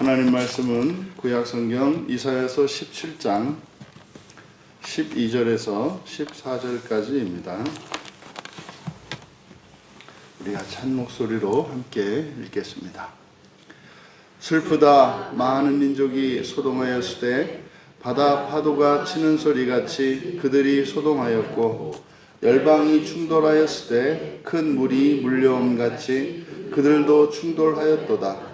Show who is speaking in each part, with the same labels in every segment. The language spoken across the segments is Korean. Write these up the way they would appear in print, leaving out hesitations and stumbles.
Speaker 1: 하나님 말씀은 구약성경 이사야서 17장 12절에서 14절까지입니다. 우리가 찬 목소리로 함께 읽겠습니다. 슬프다 많은 민족이 소동하였으되 바다 파도가 치는 소리같이 그들이 소동하였고 열방이 충돌하였으되 큰 물이 물려옴같이 그들도 충돌하였도다.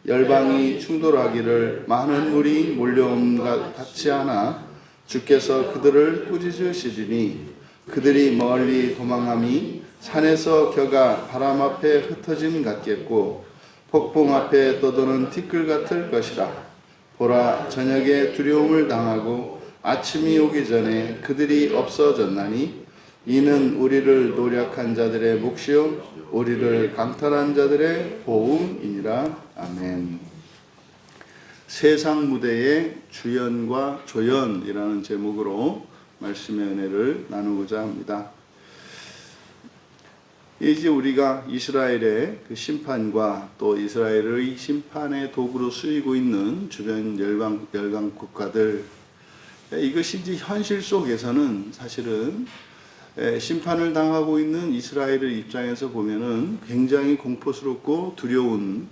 Speaker 1: 열방이 충돌하기를 많은 물이 몰려옴 같이 하나 주께서 그들을 꾸짖으시리니 그들이 멀리 도망함이 산에서 겨가 바람 앞에 흩어짐 같겠고 폭풍 앞에 떠도는 티끌 같을 것이라. 보라, 저녁에 두려움을 당하고 아침이 오기 전에 그들이 없어졌나니 이는 우리를 노력한 자들의 몫이요 우리를 강탈한 자들의 보응이니라. 아멘. 세상 무대의 주연과 조연이라는 제목으로 말씀의 은혜를 나누고자 합니다. 이제 우리가 이스라엘의 그 심판과 또 이스라엘의 심판의 도구로 쓰이고 있는 주변 열강 국가들, 이것이 이제 현실 속에서는 사실은 심판을 당하고 있는 이스라엘의 입장에서 보면은 굉장히 공포스럽고 두려운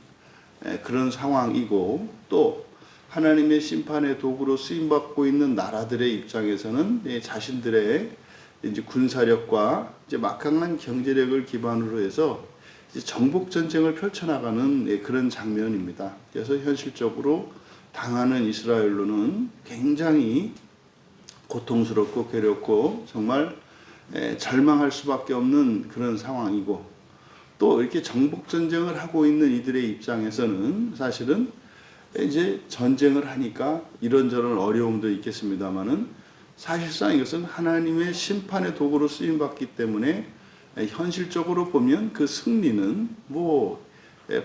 Speaker 1: 그런 상황이고, 또 하나님의 심판의 도구로 쓰임받고 있는 나라들의 입장에서는 자신들의 이제 군사력과 이제 막강한 경제력을 기반으로 해서 이제 정복 전쟁을 펼쳐나가는 그런 장면입니다. 그래서 현실적으로 당하는 이스라엘로는 굉장히 고통스럽고 괴롭고 정말 절망할 수밖에 없는 그런 상황이고, 또 이렇게 정복 전쟁을 하고 있는 이들의 입장에서는 사실은 이제 전쟁을 하니까 이런저런 어려움도 있겠습니다만은 사실상 이것은 하나님의 심판의 도구로 쓰임 받기 때문에 현실적으로 보면 그 승리는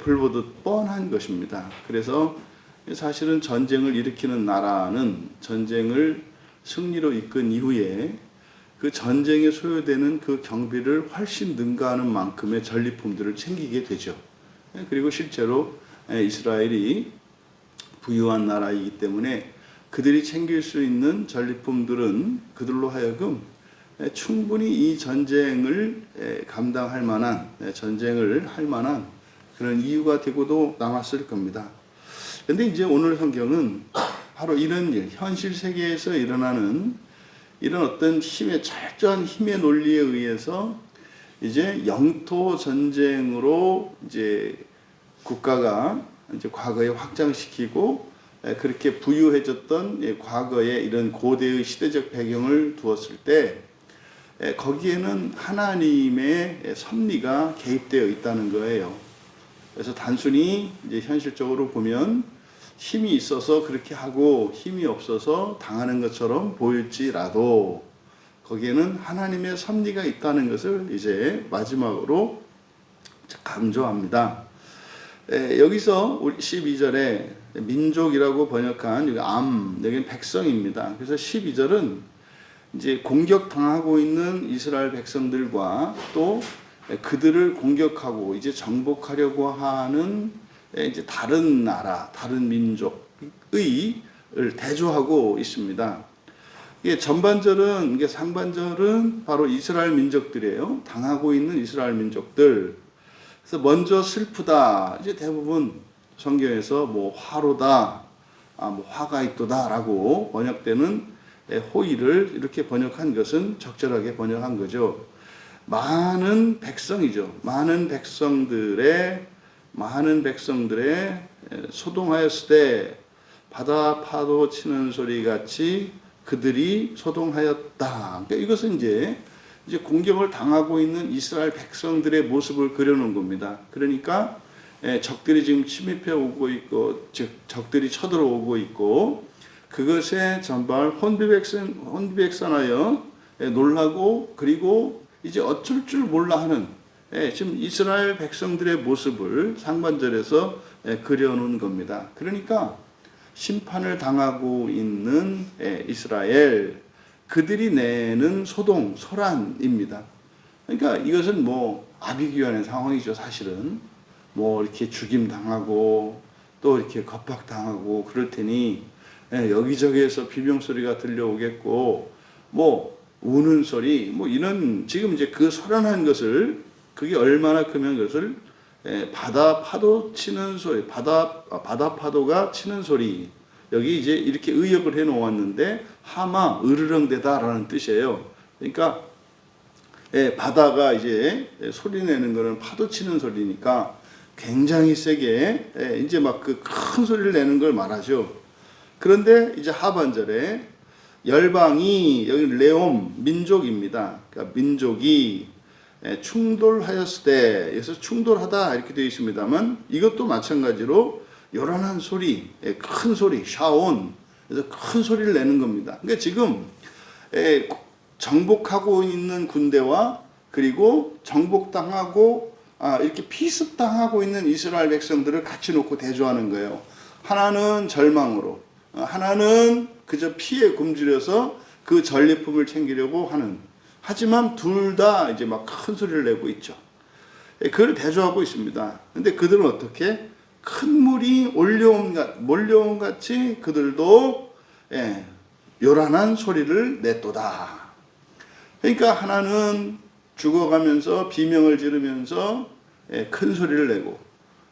Speaker 1: 불보듯 뻔한 것입니다. 그래서 사실은 전쟁을 일으키는 나라는 전쟁을 승리로 이끈 이후에 그 전쟁에 소요되는 그 경비를 훨씬 능가하는 만큼의 전리품들을 챙기게 되죠. 그리고 실제로 이스라엘이 부유한 나라이기 때문에 그들이 챙길 수 있는 전리품들은 그들로 하여금 충분히 이 전쟁을 감당할 만한, 전쟁을 할 만한 그런 이유가 되고도 남았을 겁니다. 그런데 이제 오늘 성경은 바로 이런 일, 현실 세계에서 일어나는 이런 어떤 철저한 힘의 논리에 의해서 이제 영토 전쟁으로 이제 국가가 이제 과거에 확장시키고 그렇게 부유해졌던 과거의 이런 고대의 시대적 배경을 두었을 때 거기에는 하나님의 섭리가 개입되어 있다는 거예요. 그래서 단순히 이제 현실적으로 보면 힘이 있어서 그렇게 하고 힘이 없어서 당하는 것처럼 보일지라도 거기에는 하나님의 섭리가 있다는 것을 이제 마지막으로 강조합니다. 여기서 우리 12절에 민족이라고 번역한 여기는 백성입니다. 그래서 12절은 이제 공격당하고 있는 이스라엘 백성들과 또 그들을 공격하고 이제 정복하려고 하는 이제 다른 나라, 다른 민족의 대조하고 있습니다. 이게 전반절은, 이게 상반절은 바로 이스라엘 민족들이에요. 당하고 있는 이스라엘 민족들. 그래서 먼저 슬프다. 이제 대부분 성경에서 화로다, 화가 있도다라고 번역되는 호의를 이렇게 번역한 것은 적절하게 번역한 거죠. 많은 백성이죠. 많은 백성들의 소동하였을 때 바다 파도 치는 소리 같이 그들이 소동하였다. 그러니까 이것은 이제 공격을 당하고 있는 이스라엘 백성들의 모습을 그려놓은 겁니다. 그러니까 적들이 지금 침입해 오고 있고, 즉 적들이 쳐들어오고 있고, 그것에 전발 혼비백산하여 놀라고, 그리고 이제 어쩔 줄 몰라 하는 지금 이스라엘 백성들의 모습을 상반절에서 그려놓은 겁니다. 그러니까 심판을 당하고 있는 이스라엘, 그들이 내는 소란입니다. 그러니까 이것은 아비규환의 상황이죠. 사실은 이렇게 죽임 당하고 또 이렇게 겁박당하고 그럴 테니 여기저기에서 비명소리가 들려오겠고 뭐 우는 소리 뭐 이런 지금 이제 그 소란한 것을 그게 얼마나 크면 그것을 바다 파도 치는 소리 바다 파도가 치는 소리 여기 이제 이렇게 의역을 해 놓았는데 하마 으르렁대다라는 뜻이에요. 그러니까 바다가 이제 소리 내는 거는 파도 치는 소리니까 굉장히 세게 이제 막 그 큰 소리를 내는 걸 말하죠. 그런데 이제 하반절에 열방이 여기 레옴 민족입니다. 그러니까 민족이 충돌하였을 때 여기서 충돌하다 이렇게 되어 있습니다만 이것도 마찬가지로 요란한 소리, 큰 소리, 샤온 그래서 큰 소리를 내는 겁니다. 그러니까 지금 정복하고 있는 군대와 그리고 정복당하고 이렇게 피습당하고 있는 이스라엘 백성들을 같이 놓고 대조하는 거예요. 하나는 절망으로, 하나는 그저 피에 굶주려서 그 전리품을 챙기려고 하는. 하지만 둘 다 이제 막 큰 소리를 내고 있죠. 그걸 대조하고 있습니다. 근데 그들은 어떻게? 큰 물이 몰려온 같이 그들도 요란한 소리를 냈도다. 그러니까 하나는 죽어가면서 비명을 지르면서 큰 소리를 내고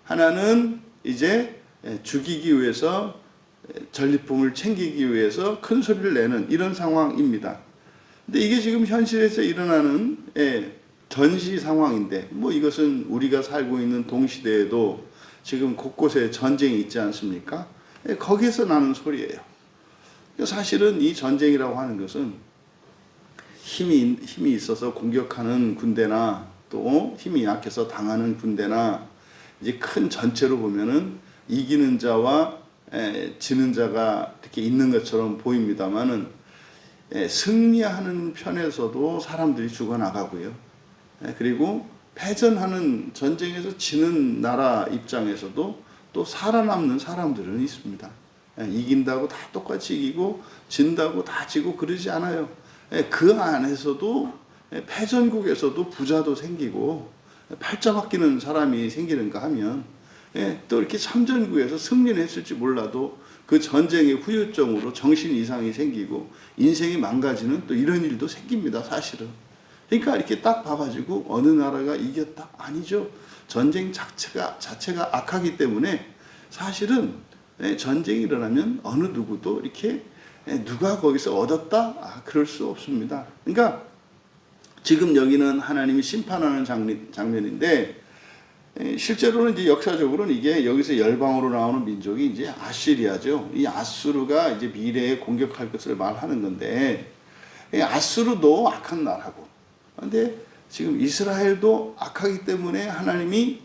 Speaker 1: 하나는 이제 죽이기 위해서 전리품을 챙기기 위해서 큰 소리를 내는 이런 상황입니다. 근데 이게 지금 현실에서 일어나는 전시 상황인데 뭐 이것은 우리가 살고 있는 동시대에도 지금 곳곳에 전쟁이 있지 않습니까? 거기에서 나는 소리예요. 사실은 이 전쟁이라고 하는 것은 힘이 있어서 공격하는 군대나 또 힘이 약해서 당하는 군대나 이제 큰 전체로 보면은 이기는 자와 지는 자가 이렇게 있는 것처럼 보입니다만은 승리하는 편에서도 사람들이 죽어나가고요. 그리고 패전하는 전쟁에서 지는 나라 입장에서도 또 살아남는 사람들은 있습니다. 이긴다고 다 똑같이 이기고 진다고 다 지고 그러지 않아요. 그 안에서도 패전국에서도 부자도 생기고 팔자 바뀌는 사람이 생기는가 하면 또 이렇게 참전국에서 승리는 했을지 몰라도 그 전쟁의 후유증으로 정신 이상이 생기고 인생이 망가지는 또 이런 일도 생깁니다. 사실은. 그러니까 이렇게 딱 봐가지고 어느 나라가 이겼다? 아니죠. 전쟁 자체가 악하기 때문에 사실은 전쟁이 일어나면 어느 누구도 이렇게 누가 거기서 얻었다? 그럴 수 없습니다. 그러니까 지금 여기는 하나님이 심판하는 장면인데 실제로는 이제 역사적으로는 이게 여기서 열방으로 나오는 민족이 이제 아시리아죠. 이 아수르가 이제 미래에 공격할 것을 말하는 건데 아수르도 악한 나라고. 그런데 지금 이스라엘도 악하기 때문에 하나님이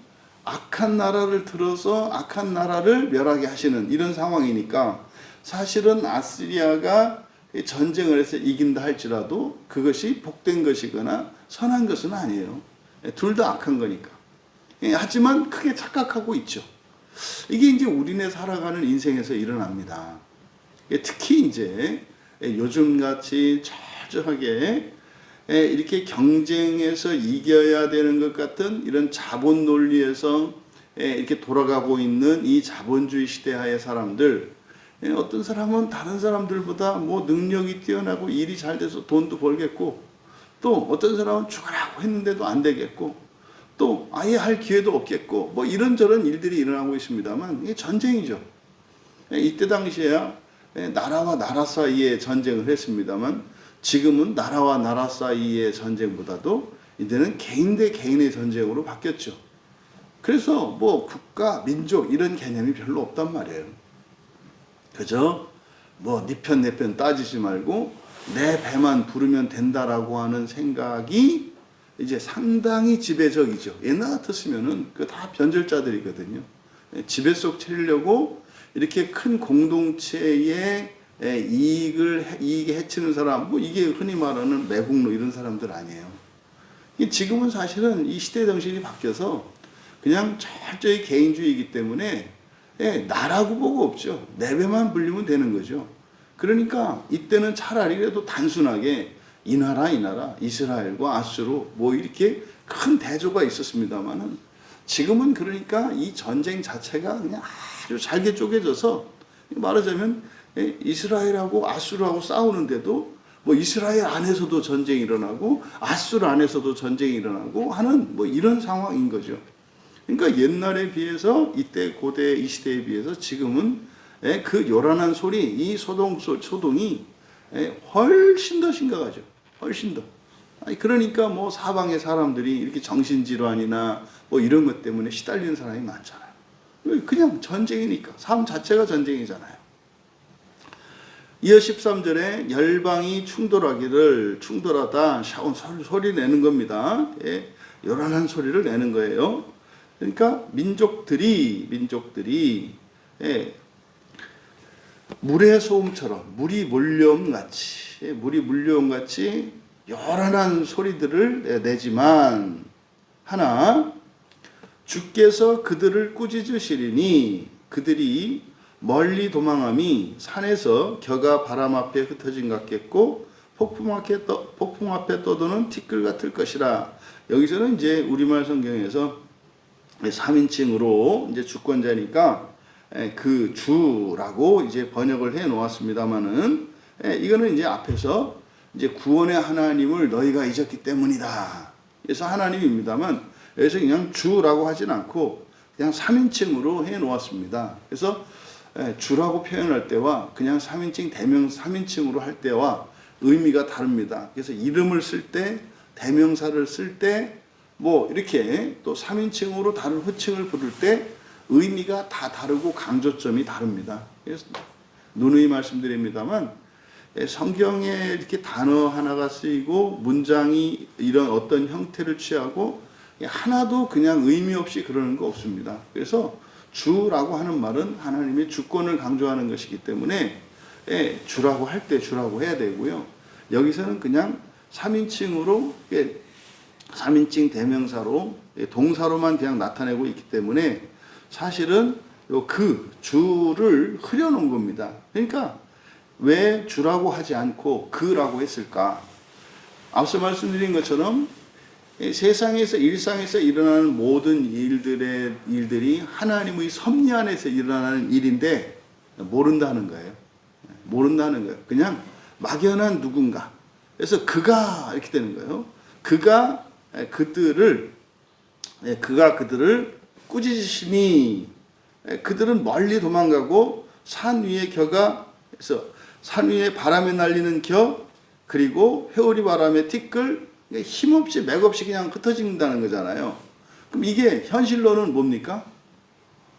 Speaker 1: 악한 나라를 들어서 악한 나라를 멸하게 하시는 이런 상황이니까 사실은 아시리아가 전쟁을 해서 이긴다 할지라도 그것이 복된 것이거나 선한 것은 아니에요. 둘 다 악한 거니까. 하지만 크게 착각하고 있죠. 이게 이제 우리네 살아가는 인생에서 일어납니다. 특히 이제 요즘같이 철저하게 이렇게 경쟁에서 이겨야 되는 것 같은 이런 자본 논리에서 이렇게 돌아가고 있는 이 자본주의 시대하의 사람들, 어떤 사람은 다른 사람들보다 뭐 능력이 뛰어나고 일이 잘 돼서 돈도 벌겠고, 또 어떤 사람은 죽으라고 했는데도 안 되겠고, 또 아예 할 기회도 없겠고, 뭐 이런저런 일들이 일어나고 있습니다만 이게 전쟁이죠. 이때 당시에야 나라와 나라 사이에 전쟁을 했습니다만 지금은 나라와 나라 사이의 전쟁보다도 이제는 개인 대 개인의 전쟁으로 바뀌었죠. 그래서 뭐 국가, 민족 이런 개념이 별로 없단 말이에요. 그죠? 뭐 네 편 내 편 따지지 말고 내 배만 부르면 된다라고 하는 생각이 이제 상당히 지배적이죠. 옛날 같았으면은 그 다 변절자들이거든요. 지배 속 차리려고 이렇게 큰 공동체의 이익에 해치는 사람, 뭐 이게 흔히 말하는 매국노 이런 사람들 아니에요. 지금은 사실은 이 시대 정신이 바뀌어서 그냥 철저히 개인주의이기 때문에 나라고 보고 없죠. 내 배만 불리면 되는 거죠. 그러니까 이때는 차라리 그래도 단순하게 이 나라 이스라엘과 아수르 뭐 이렇게 큰 대조가 있었습니다만은 지금은 그러니까 이 전쟁 자체가 그냥 아주 잘게 쪼개져서 말하자면 이스라엘하고 아수르하고 싸우는데도 뭐 이스라엘 안에서도 전쟁이 일어나고 아수르 안에서도 전쟁이 일어나고 하는 뭐 이런 상황인 거죠. 그러니까 옛날에 비해서 이때 고대 이 시대에 비해서 지금은 그 요란한 소리, 이 소동이 훨씬 더 심각하죠. 훨씬 더. 그러니까 뭐 사방의 사람들이 이렇게 정신질환이나 뭐 이런 것 때문에 시달리는 사람이 많잖아요. 그냥 전쟁이니까. 삶 자체가 전쟁이잖아요. 이어 13절에 열방이 충돌하다 소리 내는 겁니다. 요란한 소리를 내는 거예요. 그러니까 민족들이 물의 소음처럼 물이 몰려옴 같이 요란한 소리들을 내지만 하나 주께서 그들을 꾸짖으시리니 그들이 멀리 도망함이 산에서 겨가 바람 앞에 흩어진 것 같겠고 폭풍 앞에 떠도는 티끌 같을 것이라. 여기서는 이제 우리말 성경에서 3인칭으로 이제 주권자니까 그 주라고 이제 번역을 해 놓았습니다만은 이거는 이제 앞에서 이제 구원의 하나님을 너희가 잊었기 때문이다. 그래서 하나님입니다만 여기서 그냥 주라고 하진 않고 그냥 3인칭으로 해 놓았습니다. 그래서 주라고 표현할 때와 그냥 3인칭 대명 3인칭으로 할 때와 의미가 다릅니다. 그래서 이름을 쓸 때 대명사를 쓸 때 뭐 이렇게 또 3인칭으로 다른 호칭을 부를 때 의미가 다 다르고 강조점이 다릅니다. 그래서 누누이 말씀드립니다만 성경에 이렇게 단어 하나가 쓰이고 문장이 이런 어떤 형태를 취하고 하나도 그냥 의미 없이 그러는 거 없습니다. 그래서 주라고 하는 말은 하나님의 주권을 강조하는 것이기 때문에 주라고 할 때 주라고 해야 되고요. 여기서는 그냥 3인칭으로 3인칭 대명사로 동사로만 그냥 나타내고 있기 때문에 사실은 그 주를 흐려놓은 겁니다. 그러니까 왜 주라고 하지 않고 그라고 했을까? 앞서 말씀드린 것처럼 세상에서 일상에서 일어나는 모든 일들이 하나님의 섭리 안에서 일어나는 일인데 모른다는 거예요. 그냥 막연한 누군가. 그래서 그가 이렇게 되는 거예요. 그가 그들을 꾸짖으시니 그들은 멀리 도망가고 산 위에 산 위에 바람에 날리는 겨 그리고 회오리 바람에 티끌 힘없이 맥없이 그냥 흩어진다는 거잖아요. 그럼 이게 현실로는 뭡니까?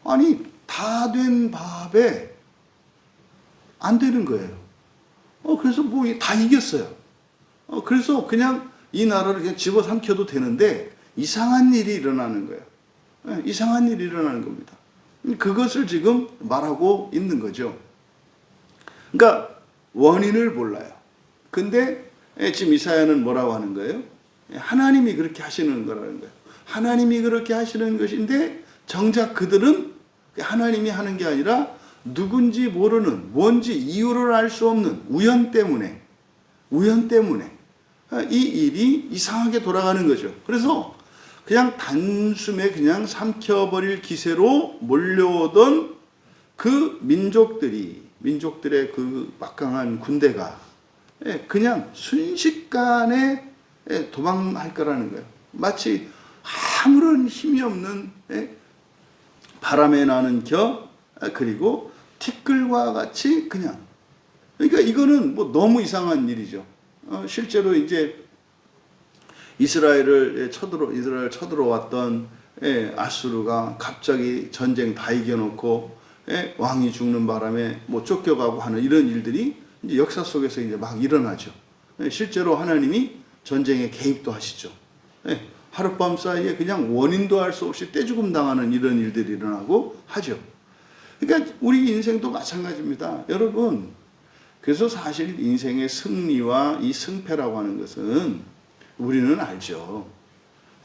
Speaker 1: 아니 다 된 밥에 안 되는 거예요. 그래서 뭐 다 이겼어요. 그래서 그냥 이 나라를 그냥 집어삼켜도 되는데 이상한 일이 일어나는 거예요. 이상한 일이 일어나는 겁니다. 그것을 지금 말하고 있는 거죠. 그러니까 원인을 몰라요. 근데 지금 이사야는 뭐라고 하는 거예요? 하나님이 그렇게 하시는 거라는 거예요. 하나님이 그렇게 하시는 것인데 정작 그들은 하나님이 하는 게 아니라 누군지 모르는 뭔지 이유를 알 수 없는 우연 때문에 이 일이 이상하게 돌아가는 거죠. 그래서 그냥 단숨에 그냥 삼켜버릴 기세로 몰려오던 그 민족들의 그 막강한 군대가 그냥 순식간에 도망할 거라는 거예요. 마치 아무런 힘이 없는 바람에 나는 겨 그리고 티끌과 같이 그냥. 그러니까 이거는 뭐 너무 이상한 일이죠. 실제로 이제 이스라엘 쳐들어왔던 아수르가 갑자기 전쟁 다 이겨놓고 왕이 죽는 바람에 뭐 쫓겨가고 하는 이런 일들이 이제 역사 속에서 이제 막 일어나죠. 실제로 하나님이 전쟁에 개입도 하시죠. 하룻밤 사이에 그냥 원인도 알 수 없이 떼죽음 당하는 이런 일들이 일어나고 하죠. 그러니까 우리 인생도 마찬가지입니다. 여러분, 그래서 사실 인생의 승리와 이 승패라고 하는 것은 우리는 알죠.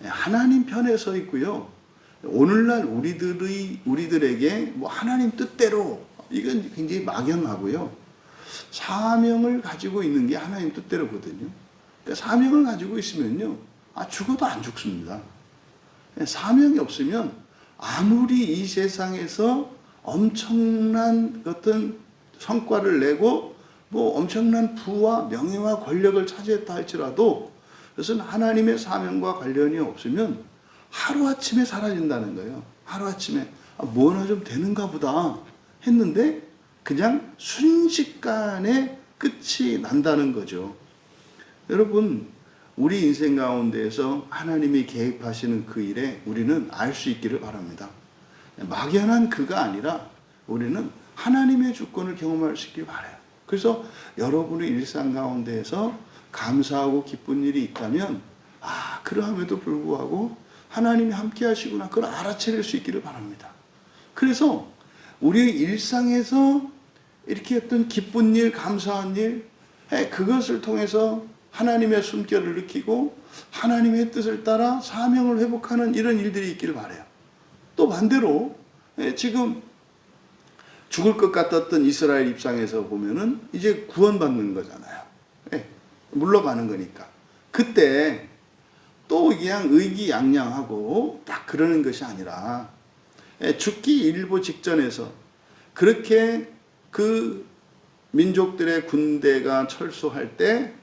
Speaker 1: 하나님 편에 서 있고요. 오늘날 우리들에게 뭐 하나님 뜻대로 이건 굉장히 막연하고요. 사명을 가지고 있는 게 하나님 뜻대로거든요. 그러니까 사명을 가지고 있으면요. 죽어도 안 죽습니다. 사명이 없으면 아무리 이 세상에서 엄청난 어떤 성과를 내고 뭐 엄청난 부와 명예와 권력을 차지했다 할지라도 그것은 하나님의 사명과 관련이 없으면 하루아침에 사라진다는 거예요. 하루아침에 뭐나 좀 되는가 보다 했는데 그냥 순식간에 끝이 난다는 거죠. 여러분, 우리 인생 가운데에서 하나님이 개입하시는 그 일에 우리는 알 수 있기를 바랍니다. 막연한 그가 아니라 우리는 하나님의 주권을 경험할 수 있길 바라요. 그래서 여러분의 일상 가운데에서 감사하고 기쁜 일이 있다면 그러함에도 불구하고 하나님이 함께 하시구나 그걸 알아차릴 수 있기를 바랍니다. 그래서 우리의 일상에서 이렇게 어떤 기쁜 일, 감사한 일, 그것을 통해서 하나님의 숨결을 느끼고 하나님의 뜻을 따라 사명을 회복하는 이런 일들이 있기를 바라요. 또 반대로 지금 죽을 것 같았던 이스라엘 입장에서 보면은 이제 구원받는 거잖아요. 물러가는 거니까. 그때 또 그냥 의기양양하고 딱 그러는 것이 아니라 죽기 일보 직전에서 그렇게 그 민족들의 군대가 철수할 때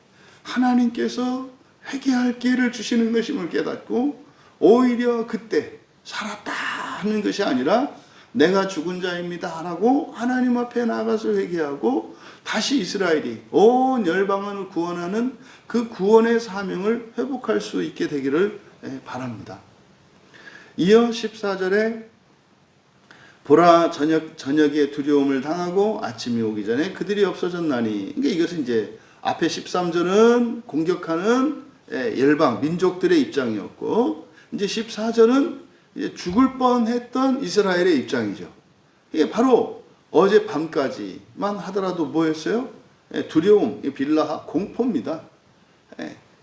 Speaker 1: 하나님께서 회개할 기회를 주시는 것임을 깨닫고 오히려 그때 살았다 하는 것이 아니라 내가 죽은 자입니다 라고 하나님 앞에 나가서 회개하고 다시 이스라엘이 온 열방을 구원하는 그 구원의 사명을 회복할 수 있게 되기를 바랍니다. 이어 14절에 보라 저녁에 두려움을 당하고 아침이 오기 전에 그들이 없어졌나니. 그러니까 이것은 이제 앞에 13절은 공격하는 열방 민족들의 입장이었고 이제 14절은 이제 죽을 뻔했던 이스라엘의 입장이죠. 이게 바로 어제 밤까지만 하더라도 뭐였어요? 두려움, 빌라하 공포입니다.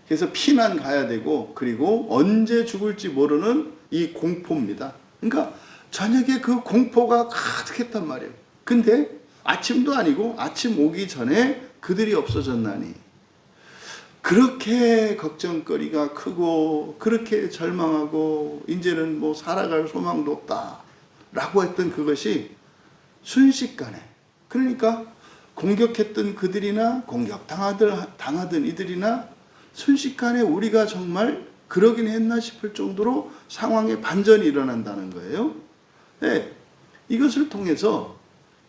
Speaker 1: 그래서 피난 가야 되고 그리고 언제 죽을지 모르는 이 공포입니다. 그러니까 저녁에 그 공포가 가득했단 말이에요. 근데 아침도 아니고 아침 오기 전에 그들이 없어졌나니. 그렇게 걱정거리가 크고 그렇게 절망하고 이제는 뭐 살아갈 소망도 없다 라고 했던 그것이 순식간에, 그러니까 공격했던 그들이나 공격당하던 이들이나 순식간에 우리가 정말 그러긴 했나 싶을 정도로 상황의 반전이 일어난다는 거예요. 이것을 통해서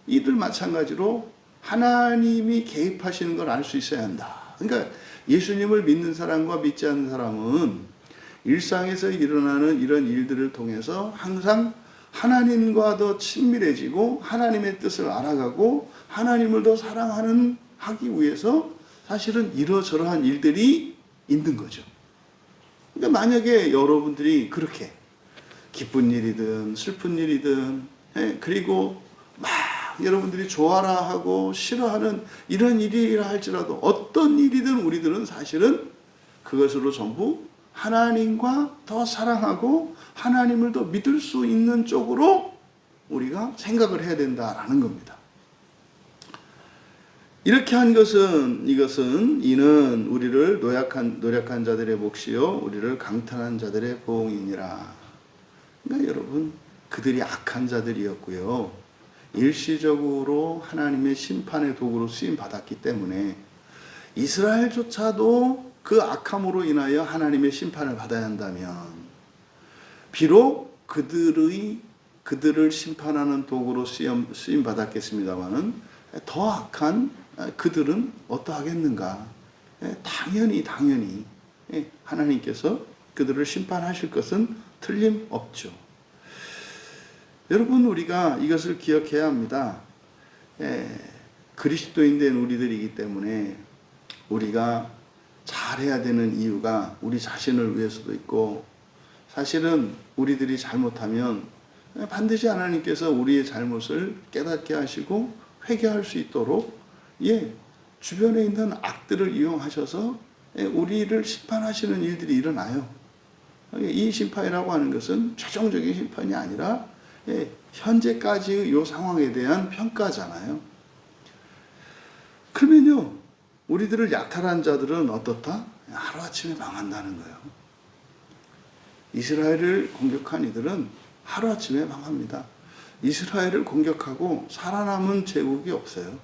Speaker 1: 이들 마찬가지로 하나님이 개입하시는 걸 알 수 있어야 한다. 그러니까 예수님을 믿는 사람과 믿지 않는 사람은 일상에서 일어나는 이런 일들을 통해서 항상 하나님과 더 친밀해지고 하나님의 뜻을 알아가고 하나님을 더 하기 위해서 사실은 이러저러한 일들이 있는 거죠. 그러니까 만약에 여러분들이 그렇게 기쁜 일이든 슬픈 일이든 그리고 막 여러분들이 좋아라 하고 싫어하는 이런 일이라 할지라도 어떤 일이든 우리들은 사실은 그것으로 전부 하나님과 더 사랑하고 하나님을 더 믿을 수 있는 쪽으로 우리가 생각을 해야 된다라는 겁니다. 이렇게 한 것은 이는 우리를 노력한 자들의 몫이요 우리를 강탈한 자들의 보응이니라. 그러니까 여러분 그들이 악한 자들이었고요. 일시적으로 하나님의 심판의 도구로 쓰임 받았기 때문에 이스라엘조차도 그 악함으로 인하여 하나님의 심판을 받아야 한다면 비록 그들을 심판하는 도구로 쓰임 받았겠습니다마는 더 악한 그들은 어떠하겠는가? 당연히 하나님께서 그들을 심판하실 것은 틀림없죠. 여러분 우리가 이것을 기억해야 합니다. 그리스도인 된 우리들이기 때문에 우리가 잘해야 되는 이유가 우리 자신을 위해서도 있고 사실은 우리들이 잘못하면 반드시 하나님께서 우리의 잘못을 깨닫게 하시고 회개할 수 있도록 주변에 있는 악들을 이용하셔서 우리를 심판하시는 일들이 일어나요. 이 심판이라고 하는 것은 최종적인 심판이 아니라 현재까지의 이 상황에 대한 평가잖아요. 그러면요 우리들을 약탈한 자들은 어떻다? 하루아침에 망한다는 거예요. 이스라엘을 공격한 이들은 하루아침에 망합니다. 이스라엘을 공격하고 살아남은 제국이 없어요.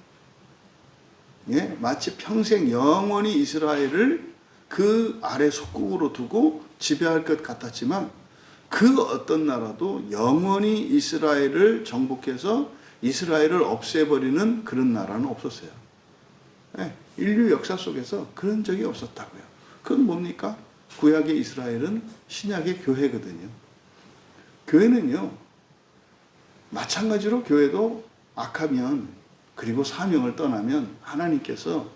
Speaker 1: 예? 마치 평생 영원히 이스라엘을 그 아래 속국으로 두고 지배할 것 같았지만 그 어떤 나라도 영원히 이스라엘을 정복해서 이스라엘을 없애버리는 그런 나라는 없었어요. 예? 인류 역사 속에서 그런 적이 없었다고요. 그건 뭡니까? 구약의 이스라엘은 신약의 교회거든요. 교회는요, 마찬가지로 교회도 악하면 그리고 사명을 떠나면 하나님께서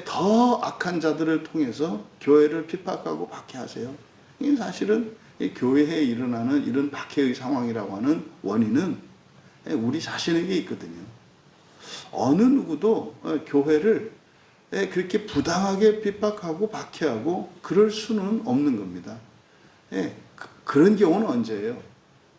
Speaker 1: 더 악한 자들을 통해서 교회를 핍박하고 박해하세요. 이 사실은 이 교회에 일어나는 이런 박해의 상황이라고 하는 원인은 우리 자신에게 있거든요. 어느 누구도 교회를 그렇게 부당하게 핍박하고 박해하고 그럴 수는 없는 겁니다. 그런 경우는 언제예요?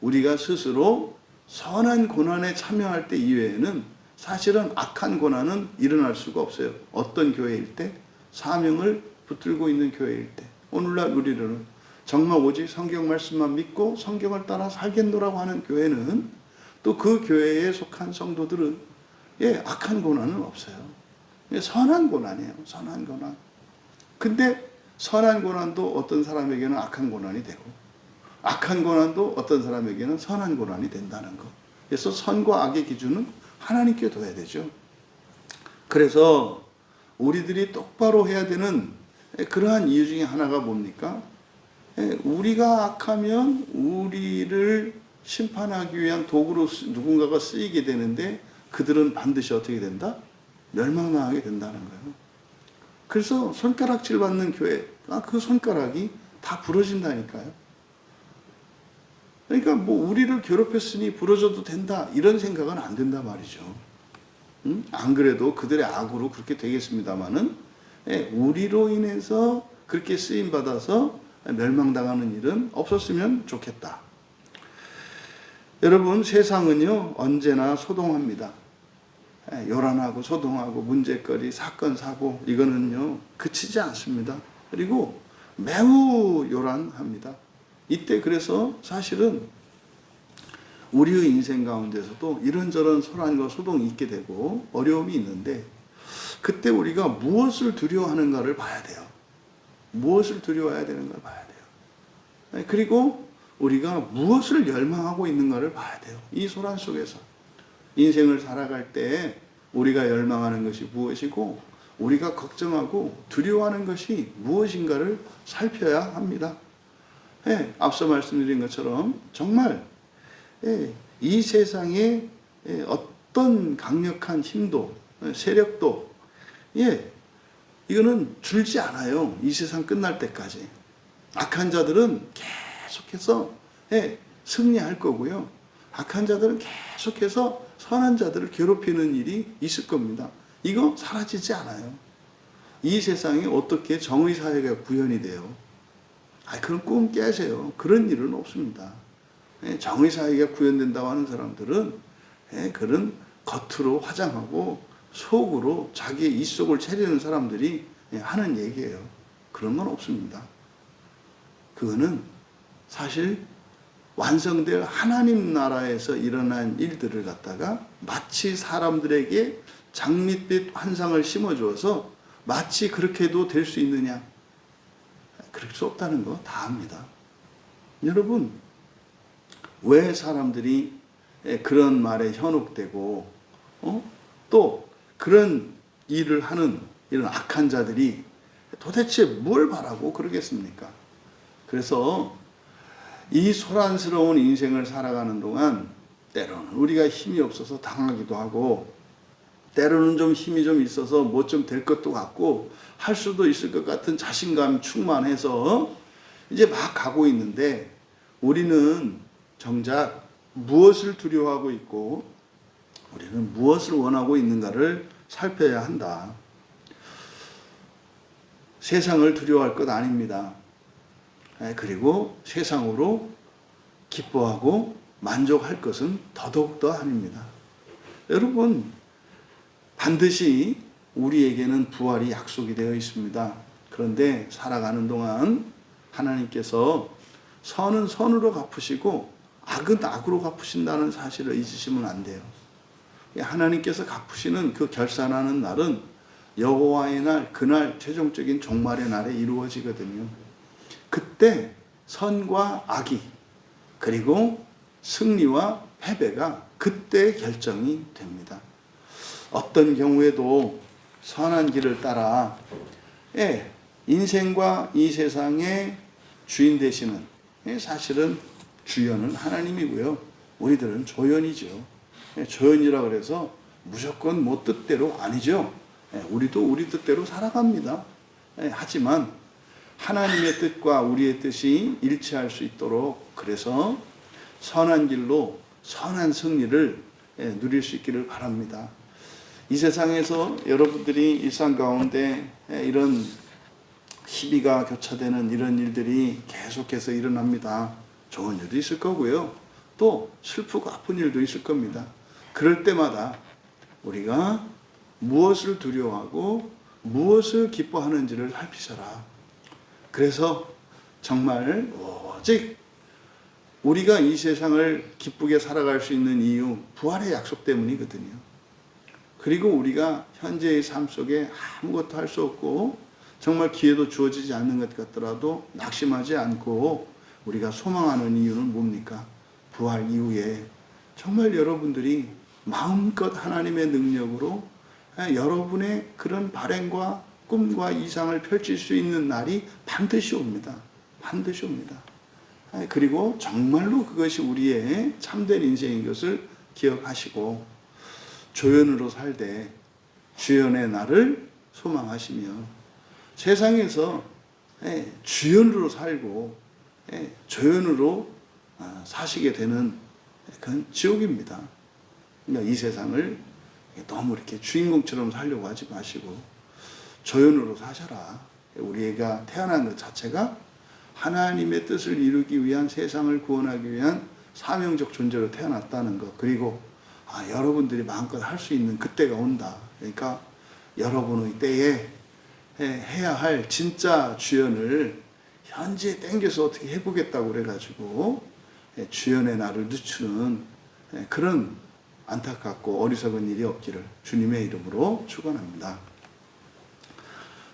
Speaker 1: 우리가 스스로 선한 고난에 참여할 때 이외에는 사실은 악한 고난은 일어날 수가 없어요. 어떤 교회일 때? 사명을 붙들고 있는 교회일 때. 오늘날 우리는 정말 오직 성경 말씀만 믿고 성경을 따라 살겠노라고 하는 교회는 또 그 교회에 속한 성도들은 악한 고난은 없어요. 선한 고난이에요. 선한 고난. 근데 선한 고난도 어떤 사람에게는 악한 고난이 되고 악한 고난도 어떤 사람에게는 선한 고난이 된다는 것. 그래서 선과 악의 기준은 하나님께 둬야 되죠. 그래서 우리들이 똑바로 해야 되는 그러한 이유 중에 하나가 뭡니까? 우리가 악하면 우리를 심판하기 위한 도구로 누군가가 쓰이게 되는데 그들은 반드시 어떻게 된다? 멸망당하게 된다는 거예요. 그래서 손가락질 받는 교회, 그 손가락이 다 부러진다니까요. 그러니까 뭐 우리를 괴롭혔으니 부러져도 된다 이런 생각은 안 된다 말이죠. 안 그래도 그들의 악으로 그렇게 되겠습니다만은 우리로 인해서 그렇게 쓰임 받아서 멸망당하는 일은 없었으면 좋겠다. 여러분, 세상은요 언제나 소동합니다. 요란하고 소동하고 문제거리, 사건, 사고 이거는요 그치지 않습니다. 그리고 매우 요란합니다. 이때 그래서 사실은 우리의 인생 가운데서도 이런저런 소란과 소동이 있게 되고 어려움이 있는데 그때 우리가 무엇을 두려워하는가를 봐야 돼요. 무엇을 두려워해야 되는가를 봐야 돼요. 그리고 우리가 무엇을 열망하고 있는가를 봐야 돼요. 이 소란 속에서 인생을 살아갈 때 우리가 열망하는 것이 무엇이고 우리가 걱정하고 두려워하는 것이 무엇인가를 살펴야 합니다. 앞서 말씀드린 것처럼 정말 이 세상에 어떤 강력한 힘도 세력도 이거는 줄지 않아요. 이 세상 끝날 때까지. 악한 자들은 계속해서 승리할 거고요. 악한 자들은 계속해서 선한 자들을 괴롭히는 일이 있을 겁니다. 이거 사라지지 않아요. 이 세상에 어떻게 정의 사회가 구현이 돼요? 그런 꿈 깨세요. 그런 일은 없습니다. 정의 사회가 구현된다고 하는 사람들은 그런 겉으로 화장하고 속으로 자기의 입속을 차리는 사람들이 하는 얘기예요. 그런 건 없습니다. 그거는 사실 완성될 하나님 나라에서 일어난 일들을 갖다가 마치 사람들에게 장밋빛 환상을 심어주어서 마치 그렇게도 될 수 있느냐? 그럴 수 없다는 거 다 압니다. 여러분, 왜 사람들이 그런 말에 현혹되고 또 그런 일을 하는 이런 악한 자들이 도대체 뭘 바라고 그러겠습니까? 그래서 이 소란스러운 인생을 살아가는 동안 때로는 우리가 힘이 없어서 당하기도 하고 때로는 좀 힘이 좀 있어서 뭐 좀 될 것도 같고 할 수도 있을 것 같은 자신감 충만해서 이제 막 가고 있는데 우리는 정작 무엇을 두려워하고 있고 우리는 무엇을 원하고 있는가를 살펴야 한다. 세상을 두려워할 것 아닙니다. 그리고 세상으로 기뻐하고 만족할 것은 더더욱더 아닙니다. 여러분, 반드시 우리에게는 부활이 약속이 되어 있습니다. 그런데 살아가는 동안 하나님께서 선은 선으로 갚으시고 악은 악으로 갚으신다는 사실을 잊으시면 안 돼요. 하나님께서 갚으시는 그 결산하는 날은 여호와의 날, 그날 최종적인 종말의 날에 이루어지거든요. 그때 선과 악이 그리고 승리와 패배가 그때 결정이 됩니다. 어떤 경우에도 선한 길을 따라 인생과 이 세상의 주인 되시는 사실은 주연은 하나님이고요. 우리들은 조연이죠. 조연이라 그래서 무조건 뭐 뜻대로 아니죠. 우리도 우리 뜻대로 살아갑니다. 하지만 하나님의 뜻과 우리의 뜻이 일치할 수 있도록 그래서 선한 길로 선한 승리를 누릴 수 있기를 바랍니다. 이 세상에서 여러분들이 일상 가운데 이런 시비가 교차되는 이런 일들이 계속해서 일어납니다. 좋은 일도 있을 거고요. 또 슬프고 아픈 일도 있을 겁니다. 그럴 때마다 우리가 무엇을 두려워하고 무엇을 기뻐하는지를 살피셔라. 그래서 정말 오직 우리가 이 세상을 기쁘게 살아갈 수 있는 이유, 부활의 약속 때문이거든요. 그리고 우리가 현재의 삶 속에 아무것도 할 수 없고 정말 기회도 주어지지 않는 것 같더라도 낙심하지 않고 우리가 소망하는 이유는 뭡니까? 부활 이후에 정말 여러분들이 마음껏 하나님의 능력으로 여러분의 그런 발행과 꿈과 이상을 펼칠 수 있는 날이 반드시 옵니다. 반드시 옵니다. 그리고 정말로 그것이 우리의 참된 인생인 것을 기억하시고 조연으로 살되 주연의 날을 소망하시며 세상에서 주연으로 살고 조연으로 사시게 되는 그건 지옥입니다. 그러니까 이 세상을 너무 이렇게 주인공처럼 살려고 하지 마시고 조연으로 사셔라. 우리가 태어난 것 자체가 하나님의 뜻을 이루기 위한 세상을 구원하기 위한 사명적 존재로 태어났다는 것. 그리고 여러분들이 마음껏 할 수 있는 그때가 온다. 그러니까 여러분의 때에 해야 할 진짜 주연을 현재 땡겨서 어떻게 해보겠다고 그래가지고 주연의 날을 늦추는 그런 안타깝고 어리석은 일이 없기를 주님의 이름으로 축원합니다.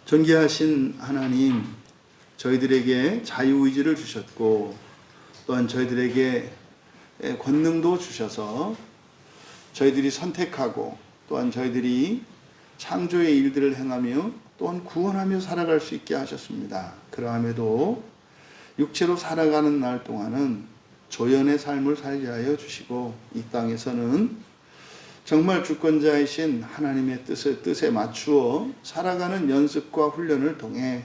Speaker 1: 존귀하신 하나님, 저희들에게 자유의지를 주셨고 또한 저희들에게 권능도 주셔서 저희들이 선택하고 또한 저희들이 창조의 일들을 행하며 또한 구원하며 살아갈 수 있게 하셨습니다. 그러함에도 육체로 살아가는 날 동안은 조연의 삶을 살게 하여 주시고 이 땅에서는 정말 주권자이신 하나님의 뜻에 맞추어 살아가는 연습과 훈련을 통해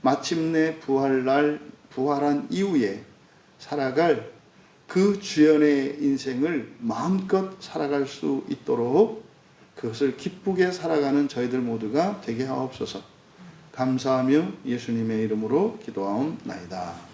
Speaker 1: 마침내 부활한 이후에 살아갈 그 주연의 인생을 마음껏 살아갈 수 있도록 그것을 기쁘게 살아가는 저희들 모두가 되게 하옵소서. 감사하며 예수님의 이름으로 기도하옵나이다.